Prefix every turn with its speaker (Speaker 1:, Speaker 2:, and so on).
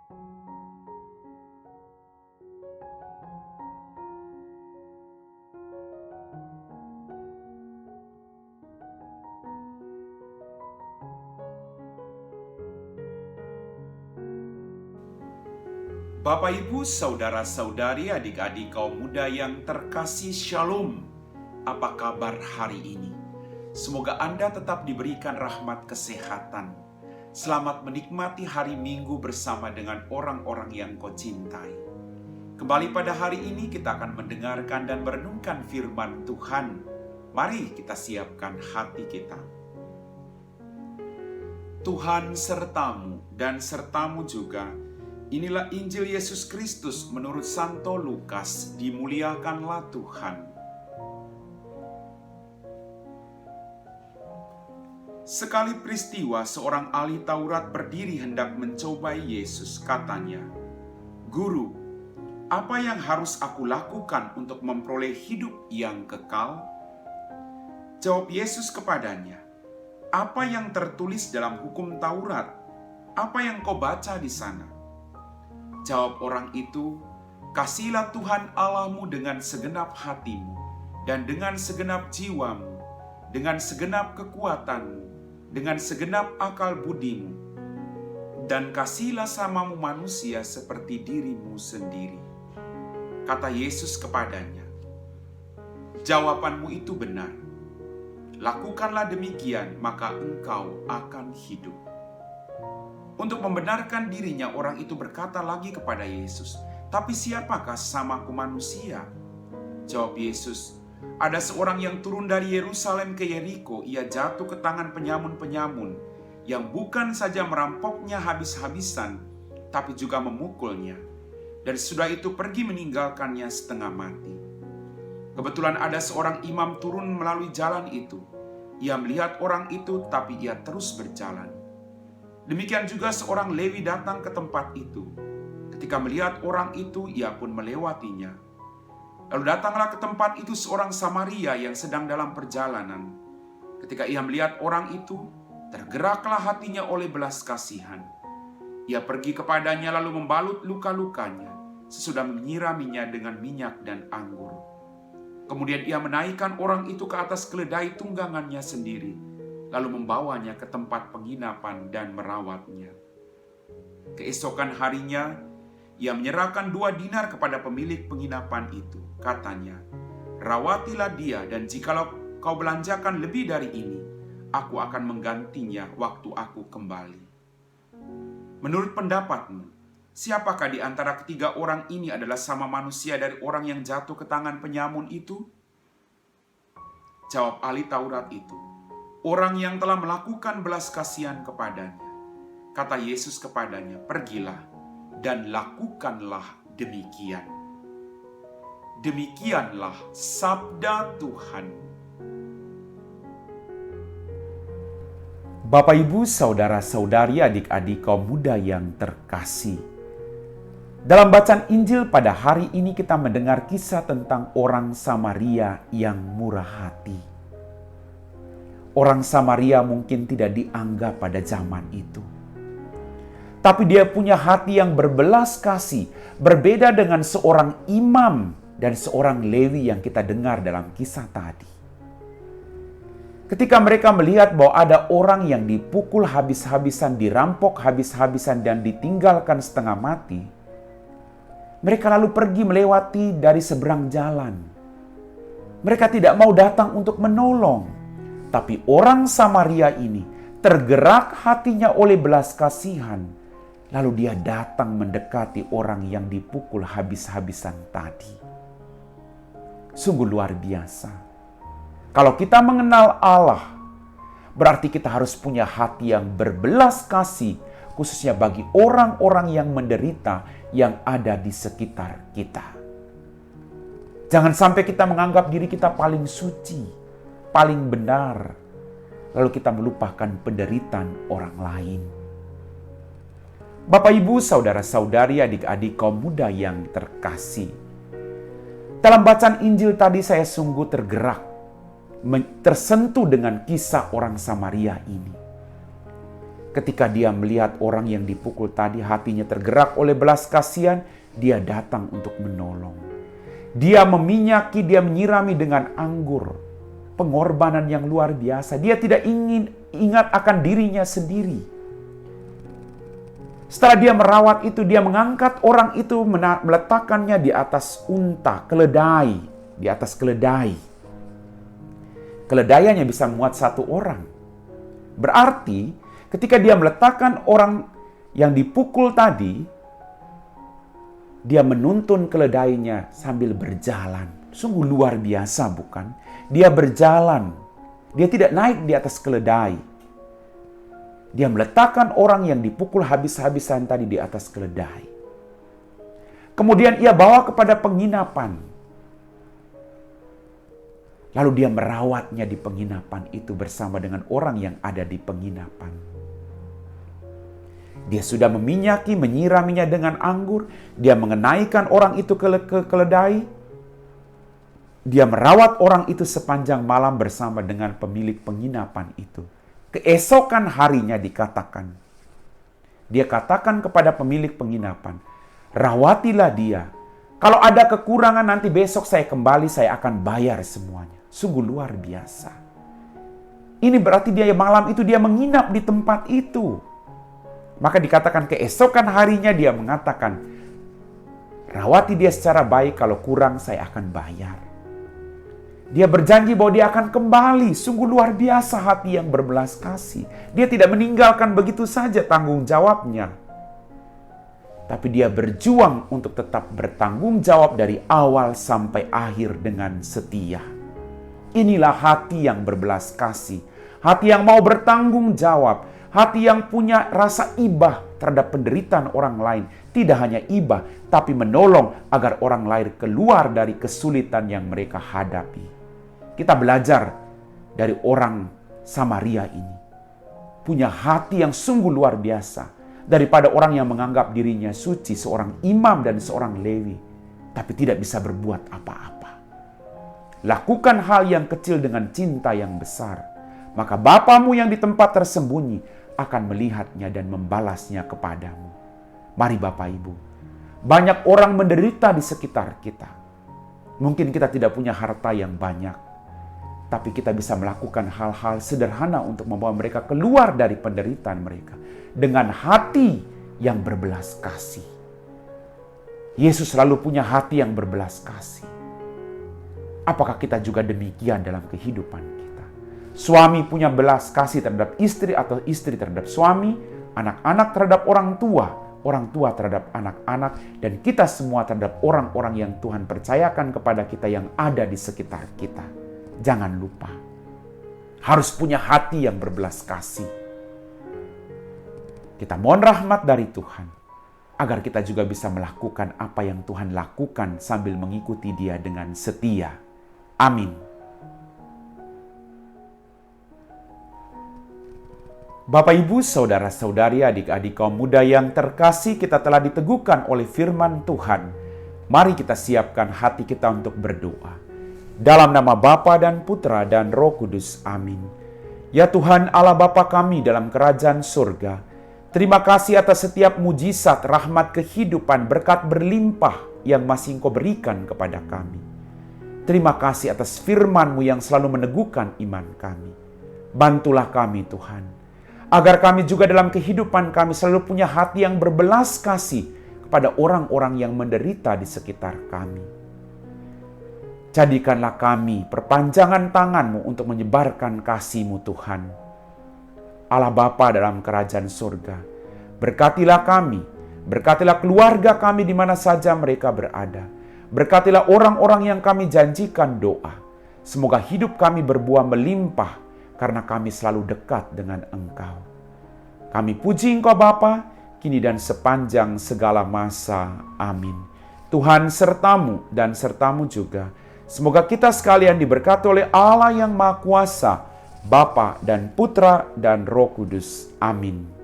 Speaker 1: Bapak, Ibu, Saudara-saudari, adik-adik kaum muda yang terkasih, Shalom. Apa kabar hari ini? Semoga Anda tetap diberikan rahmat kesehatan. Selamat menikmati hari Minggu bersama dengan orang-orang yang kau cintai. Kembali pada hari ini kita akan mendengarkan dan merenungkan firman Tuhan. Mari kita siapkan hati kita. Tuhan sertamu dan sertamu juga. Inilah Injil Yesus Kristus menurut Santo Lukas. Dimuliakanlah Tuhan. Sekali peristiwa seorang ahli Taurat berdiri hendak mencobai Yesus. Katanya, "Guru, apa yang harus aku lakukan untuk memperoleh hidup yang kekal?" Jawab Yesus kepadanya, "Apa yang tertulis dalam hukum Taurat? Apa yang kau baca di sana?" Jawab orang itu, "Kasihilah Tuhan Allahmu dengan segenap hatimu, dan dengan segenap jiwamu, dengan segenap kekuatanmu, dengan segenap akal budimu, dan kasihilah samamu manusia seperti dirimu sendiri." Kata Yesus kepadanya, "Jawabanmu itu benar. Lakukanlah demikian, maka engkau akan hidup." Untuk membenarkan dirinya, orang itu berkata lagi kepada Yesus, "Tapi siapakah samaku manusia?" Jawab Yesus, "Ada seorang yang turun dari Yerusalem ke Yeriko. Ia jatuh ke tangan penyamun-penyamun, yang bukan saja merampoknya habis-habisan, tapi juga memukulnya. Dan sudah itu pergi meninggalkannya setengah mati. Kebetulan ada seorang imam turun melalui jalan itu. Ia melihat orang itu, tapi ia terus berjalan. Demikian juga seorang Lewi datang ke tempat itu. Ketika melihat orang itu, ia pun melewatinya. Lalu datanglah ke tempat itu seorang Samaria yang sedang dalam perjalanan. Ketika ia melihat orang itu, tergeraklah hatinya oleh belas kasihan. Ia pergi kepadanya lalu membalut luka-lukanya, sesudah menyiraminya dengan minyak dan anggur. Kemudian ia menaikkan orang itu ke atas keledai tunggangannya sendiri, lalu membawanya ke tempat penginapan dan merawatnya. Keesokan harinya, ia menyerahkan 2 dinar kepada pemilik penginapan itu. Katanya, "Rawatilah dia, dan jikalau kau belanjakan lebih dari ini, aku akan menggantinya waktu aku kembali." Menurut pendapatmu, siapakah di antara ketiga orang ini adalah sama manusia dari orang yang jatuh ke tangan penyamun itu? Jawab ahli Taurat itu, "Orang yang telah melakukan belas kasihan kepadanya." Kata Yesus kepadanya, "Pergilah dan lakukanlah demikian." Demikianlah sabda Tuhan. Bapak, Ibu, Saudara-saudari, adik-adik kaum muda yang terkasih. Dalam bacaan Injil pada hari ini kita mendengar kisah tentang orang Samaria yang murah hati. Orang Samaria mungkin tidak dianggap pada zaman itu. Tapi dia punya hati yang berbelas kasih, berbeda dengan seorang imam dan seorang Lewi yang kita dengar dalam kisah tadi. Ketika mereka melihat bahwa ada orang yang dipukul habis-habisan, dirampok habis-habisan dan ditinggalkan setengah mati, mereka lalu pergi melewati dari seberang jalan. Mereka tidak mau datang untuk menolong. Tapi orang Samaria ini tergerak hatinya oleh belas kasihan. Lalu dia datang mendekati orang yang dipukul habis-habisan tadi. Sungguh luar biasa. Kalau kita mengenal Allah, berarti kita harus punya hati yang berbelas kasih, khususnya bagi orang-orang yang menderita yang ada di sekitar kita. Jangan sampai kita menganggap diri kita paling suci, paling benar, lalu kita melupakan penderitaan orang lain. Bapak, Ibu, Saudara-saudari, adik-adik kaum muda yang terkasih. Dalam bacaan Injil tadi saya sungguh tergerak, tersentuh dengan kisah orang Samaria ini. Ketika dia melihat orang yang dipukul tadi, hatinya tergerak oleh belas kasihan, dia datang untuk menolong. Dia meminyaki, dia menyirami dengan anggur. Pengorbanan yang luar biasa. Dia tidak ingin ingat akan dirinya sendiri. Setelah dia merawat itu, dia mengangkat orang itu, meletakkannya di atas unta, keledai. Di atas keledai. Keledai hanya bisa muat satu orang. Berarti, ketika dia meletakkan orang yang dipukul tadi, dia menuntun keledainya sambil berjalan. Sungguh luar biasa, bukan? Dia berjalan. Dia tidak naik di atas keledai. Dia meletakkan orang yang dipukul habis-habisan tadi di atas keledai. Kemudian ia bawa kepada penginapan. Lalu dia merawatnya di penginapan itu bersama dengan orang yang ada di penginapan. Dia sudah meminyaki, menyiraminya dengan anggur. Dia mengenaikan orang itu ke keledai. Dia merawat orang itu sepanjang malam bersama dengan pemilik penginapan itu. Keesokan harinya dikatakan. Dia katakan kepada pemilik penginapan, rawatilah dia. Kalau ada kekurangan nanti besok saya kembali, saya akan bayar semuanya. Sungguh luar biasa. Ini berarti dia malam itu dia menginap di tempat itu. Maka dikatakan keesokan harinya dia mengatakan, rawati dia secara baik, kalau kurang saya akan bayar. Dia berjanji bahwa dia akan kembali. Sungguh luar biasa hati yang berbelas kasih. Dia tidak meninggalkan begitu saja tanggung jawabnya. Tapi dia berjuang untuk tetap bertanggung jawab dari awal sampai akhir dengan setia. Inilah hati yang berbelas kasih. Hati yang mau bertanggung jawab. Hati yang punya rasa ibah terhadap penderitaan orang lain. Tidak hanya ibah, tapi menolong agar orang lain keluar dari kesulitan yang mereka hadapi. Kita belajar dari orang Samaria ini. Punya hati yang sungguh luar biasa. Daripada orang yang menganggap dirinya suci, seorang imam dan seorang Lewi. Tapi tidak bisa berbuat apa-apa. Lakukan hal yang kecil dengan cinta yang besar. Maka Bapamu yang di tempat tersembunyi akan melihatnya dan membalasnya kepadamu. Mari Bapak Ibu, banyak orang menderita di sekitar kita. Mungkin kita tidak punya harta yang banyak, tapi kita bisa melakukan hal-hal sederhana untuk membawa mereka keluar dari penderitaan mereka dengan hati yang berbelas kasih. Yesus selalu punya hati yang berbelas kasih. Apakah kita juga demikian dalam kehidupan kita? Suami punya belas kasih terhadap istri atau istri terhadap suami, anak-anak terhadap orang tua terhadap anak-anak, dan kita semua terhadap orang-orang yang Tuhan percayakan kepada kita yang ada di sekitar kita. Jangan lupa, harus punya hati yang berbelas kasih. Kita mohon rahmat dari Tuhan, agar kita juga bisa melakukan apa yang Tuhan lakukan sambil mengikuti Dia dengan setia. Amin. Bapak, Ibu, Saudara-saudari, adik-adik kaum muda yang terkasih, kita telah diteguhkan oleh firman Tuhan. Mari kita siapkan hati kita untuk berdoa. Dalam nama Bapa dan Putra dan Roh Kudus. Amin. Ya Tuhan Allah Bapa kami dalam kerajaan surga, terima kasih atas setiap mujizat, rahmat kehidupan, berkat berlimpah yang masih Engkau berikan kepada kami. Terima kasih atas firman-Mu yang selalu meneguhkan iman kami. Bantulah kami Tuhan, agar kami juga dalam kehidupan kami selalu punya hati yang berbelas kasih kepada orang-orang yang menderita di sekitar kami. Jadikanlah kami perpanjangan tangan-Mu untuk menyebarkan kasih-Mu Tuhan. Allah Bapa dalam kerajaan surga, berkatilah kami, berkatilah keluarga kami di mana saja mereka berada. Berkatilah orang-orang yang kami janjikan doa. Semoga hidup kami berbuah melimpah, karena kami selalu dekat dengan Engkau. Kami puji Engkau Bapa, kini dan sepanjang segala masa. Amin. Tuhan sertamu dan sertamu juga. Semoga kita sekalian diberkati oleh Allah yang Maha Kuasa, Bapa dan Putra dan Roh Kudus. Amin.